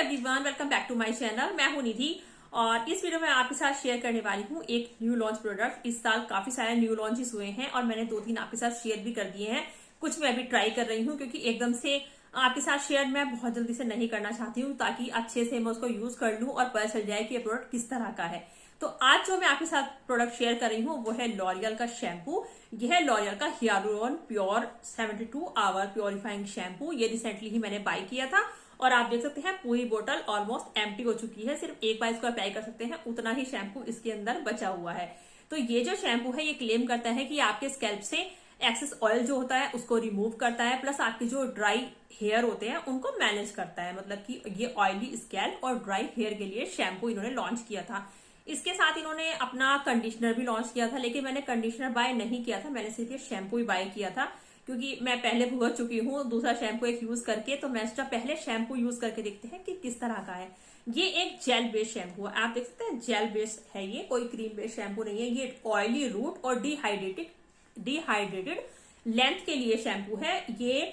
Everyone, welcome back to my channel. मैं हूं निधि और इस वीडियो में आपके साथ शेयर करने वाली हूं एक न्यू लॉन्च प्रोडक्ट। इस साल काफी सारे न्यू लॉन्चेस हुए हैं और मैंने 2-3 आपके साथ शेयर भी कर दिए हैं। कुछ मैं अभी ट्राई कर रही हूं क्योंकि एकदम से आपके साथ शेयर मैं बहुत जल्दी से नहीं करना चाहती हूँ, ताकि अच्छे से मैं उसको यूज कर लूं और पता चल जाए कि ये प्रोडक्ट किस तरह का है। तो आज जो मैं आपके साथ प्रोडक्ट शेयर कर रही हूँ वो है लॉरियल का शैम्पू। यह है लॉरियल का हियालुरोन प्योर 72 आवर प्योरीफाइंग शैम्पू। ये रिसेंटली ही मैंने बाय किया था और आप देख सकते हैं पूरी बोतल ऑलमोस्ट एम्प्टी हो चुकी है। सिर्फ एक बार इसको अप्लाई कर सकते हैं, उतना ही शैम्पू इसके अंदर बचा हुआ है। तो ये जो शैम्पू है ये क्लेम करता है कि आपके स्कैल्प से एक्सेस ऑयल जो होता है उसको रिमूव करता है, प्लस आपके जो ड्राई हेयर होते हैं उनको मैनेज करता है। मतलब कि ये ऑयली स्कैल्प और ड्राई हेयर के लिए शैम्पू इन्होंने लॉन्च किया था। इसके साथ इन्होंने अपना कंडीशनर भी लॉन्च किया था, लेकिन मैंने कंडीशनर बाय नहीं किया था, मैंने सिर्फ ये शैम्पू ही बाय किया था क्योंकि मैं पहले भुगत चुकी हूँ दूसरा शैम्पू एक यूज करके। तो मैं इसका पहले शैम्पू यूज करके देखते हैं कि किस तरह का है। ये एक जेल बेस्ड शैम्पू है, आप देख सकते हैं जेल बेस्ड है, ये कोई क्रीम बेस्ड शैम्पू नहीं है। ये ऑयली रूट और डिहाइड्रेटेड लेंथ के लिए शैम्पू है। ये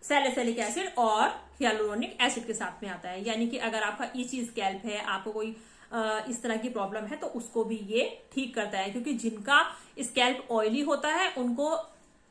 सैलिसिलिक एसिड और हियालुरोनिक एसिड के साथ में आता है, यानी कि अगर आपका इची स्कैल्प है, आपको कोई इस तरह की प्रॉब्लम है तो उसको भी ये ठीक करता है। क्योंकि जिनका स्कैल्प ऑयली होता है उनको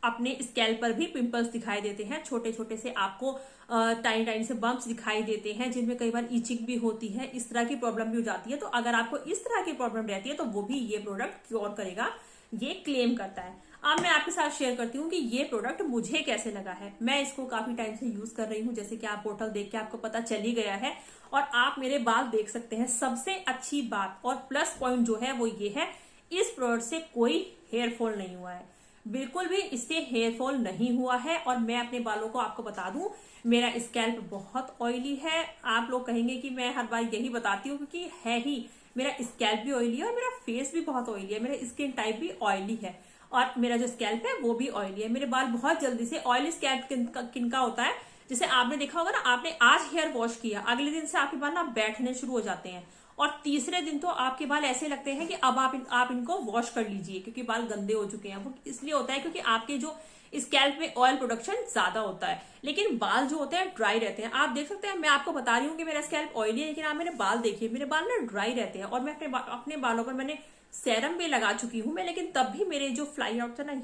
अपने स्कैल्प पर भी पिंपल्स दिखाई देते हैं, छोटे छोटे से आपको टाइनी टाइनी से बम्प्स दिखाई देते हैं, जिनमें कई बार इचिंग भी होती है, इस तरह की प्रॉब्लम भी हो जाती है। तो अगर आपको इस तरह की प्रॉब्लम रहती है तो वो भी ये प्रोडक्ट क्योर करेगा, ये क्लेम करता है। अब मैं आपके साथ शेयर करती हूँ कि ये प्रोडक्ट मुझे कैसे लगा है। मैं इसको काफी टाइम से यूज कर रही हूँ, जैसे कि आप बोतल देख के आपको पता चल ही गया है और आप मेरे बाल देख सकते हैं। सबसे अच्छी बात और प्लस पॉइंट जो है वो ये है, इस प्रोडक्ट से कोई हेयर फॉल नहीं हुआ है, बिल्कुल भी इससे हेयर फॉल नहीं हुआ है। और मैं अपने बालों को आपको बता दूं, मेरा स्कैल्प बहुत ऑयली है। आप लोग कहेंगे कि मैं हर बार यही बताती हूँ क्योंकि है ही, मेरा स्कैल्प भी ऑयली है और मेरा फेस भी बहुत ऑयली है, मेरा स्किन टाइप भी ऑयली है और मेरा जो स्कैल्प है वो भी ऑयली है। मेरे बाल बहुत जल्दी से, ऑयली स्कैल्प किनका होता है, जैसे आपने देखा होगा ना, आपने आज हेयर वॉश किया, अगले दिन से आपके बाल ना बैठने शुरू हो जाते हैं और तीसरे दिन तो आपके बाल ऐसे लगते हैं कि अब आप इनको वॉश कर लीजिए क्योंकि बाल गंदे हो चुके हैं। वो इसलिए होता है क्योंकि आपके जो स्कैल्प में ऑयल प्रोडक्शन ज्यादा होता है, लेकिन बाल जो होते हैं ड्राई रहते हैं। आप देख सकते हैं, मैं आपको बता रही हूँ कि मेरा स्कैल्प ऑयली है, लेकिन आप मेरे बाल देखिए, मेरे बाल ना ड्राई रहते हैं। और मैं अपने बालों पर मैंने सेरम भी लगा चुकी हूँ मैं, लेकिन तब भी मेरे जो फ्लाई आउट है ना,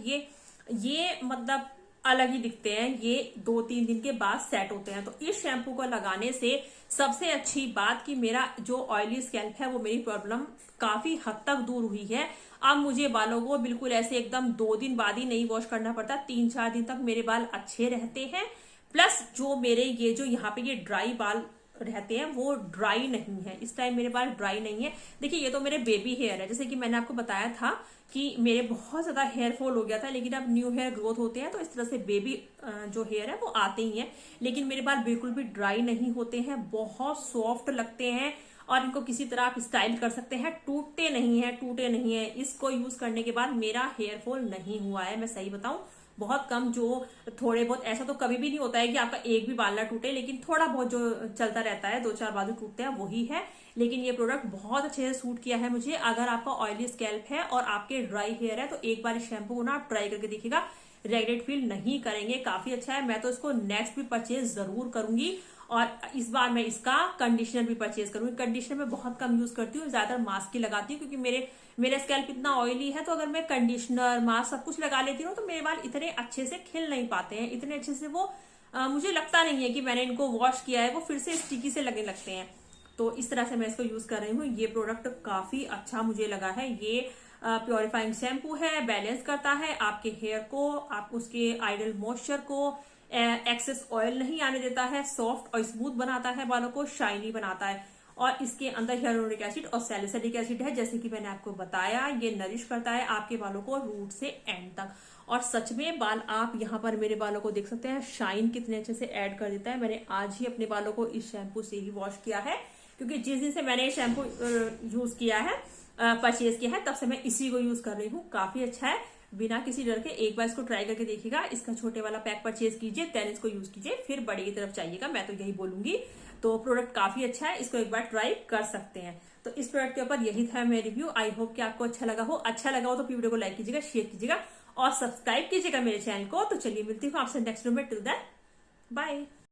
ये मतलब अलग ही दिखते हैं। ये 2-3 दिन के बाद सेट होते हैं। तो इस शैम्पू को लगाने से सबसे अच्छी बात कि मेरा जो ऑयली स्कैल्प है वो मेरी प्रॉब्लम काफी हद तक दूर हुई है। अब मुझे बालों को बिल्कुल ऐसे एकदम 2 दिन बाद ही नहीं वॉश करना पड़ता, 3-4 दिन तक मेरे बाल अच्छे रहते हैं। प्लस जो मेरे ये जो यहाँ पे ये ड्राई बाल रहते हैं वो ड्राई नहीं है, इस टाइम मेरे बाल ड्राई नहीं है। देखिए ये तो मेरे बेबी हेयर है, जैसे कि मैंने आपको बताया था कि मेरे बहुत ज्यादा हेयर फॉल हो गया था, लेकिन अब न्यू हेयर ग्रोथ होते हैं तो इस तरह से बेबी जो हेयर है वो आते ही हैं। लेकिन मेरे बाल बिल्कुल भी ड्राई नहीं होते हैं, बहुत सॉफ्ट लगते हैं और इनको किसी तरह आप स्टाइल कर सकते हैं, टूटे नहीं है। इसको यूज करने के बाद मेरा हेयर फॉल नहीं हुआ है, मैं सही बताऊं, बहुत कम। जो थोड़े बहुत, ऐसा तो कभी भी नहीं होता है कि आपका एक भी बाल ना टूटे, लेकिन थोड़ा बहुत जो चलता रहता है, 2-4 बाल जो टूटते हैं वही है। लेकिन ये प्रोडक्ट बहुत अच्छे से सूट किया है मुझे। अगर आपका ऑयली स्कैल्प है और आपके ड्राई हेयर है तो एक बार इस शैम्पू को ना आप ट्राई करके देखिएगा, रेगरेट फील नहीं करेंगे, काफी अच्छा है। मैं तो इसको नेक्स्ट भी परचेज जरूर करूंगी और इस बार मैं इसका कंडीशनर भी परचेज करूंगी। कंडीशनर मैं बहुत कम यूज करती हूँ, ज्यादातर मास्क ही लगाती हूँ क्योंकि मेरा स्कैल्प इतना ऑयली है। तो अगर मैं कंडीशनर मास्क सब कुछ लगा लेती हूँ तो मेरे बाल इतने अच्छे से खिल नहीं पाते हैं, इतने अच्छे से वो मुझे लगता नहीं है कि मैंने इनको वॉश किया है, वो फिर से स्टिकी से लगने लगते हैं। तो इस तरह से मैं इसको यूज कर रही हूँ। ये प्रोडक्ट काफी अच्छा मुझे लगा है। ये प्योरीफाइंग शैम्पू है, बैलेंस करता है आपके हेयर को, आप उसके आइडल मॉइस्चर को, एक्सेस ऑयल नहीं आने देता है, सॉफ्ट और स्मूथ बनाता है, बालों को शाइनी बनाता है। और इसके अंदर हियालुरोनिक एसिड और सैलिसिलिक एसिड है, जैसे कि मैंने आपको बताया। ये नरिश करता है आपके बालों को रूट से एंड तक। और सच में बाल, आप यहाँ पर मेरे बालों को देख सकते हैं, शाइन कितने अच्छे से ऐड कर देता है। मैंने आज ही अपने बालों को इस शैम्पू से ही वॉश किया है क्योंकि जिस दिन से मैंने ये शैम्पू यूज किया है, परचेज किया है, तब से मैं इसी को यूज कर रही हूँ। काफी अच्छा है, बिना किसी डर के एक बार इसको ट्राई करके देखिएगा। इसका छोटे वाला पैक परचेज कीजिए, देन इसको यूज कीजिए, फिर बड़े की तरफ जाइएगा, मैं तो यही बोलूंगी। तो प्रोडक्ट काफी अच्छा है, इसको एक बार ट्राई कर सकते हैं। तो इस प्रोडक्ट के ऊपर यही था मेरा रिव्यू। आई होप कि आपको अच्छा लगा हो। तो वीडियो को लाइक कीजिएगा, शेयर कीजिएगा और सब्सक्राइब कीजिएगा मेरे चैनल को। तो चलिए मिलती हूँ आपसे नेक्स्ट वीडियो में। Till then bye.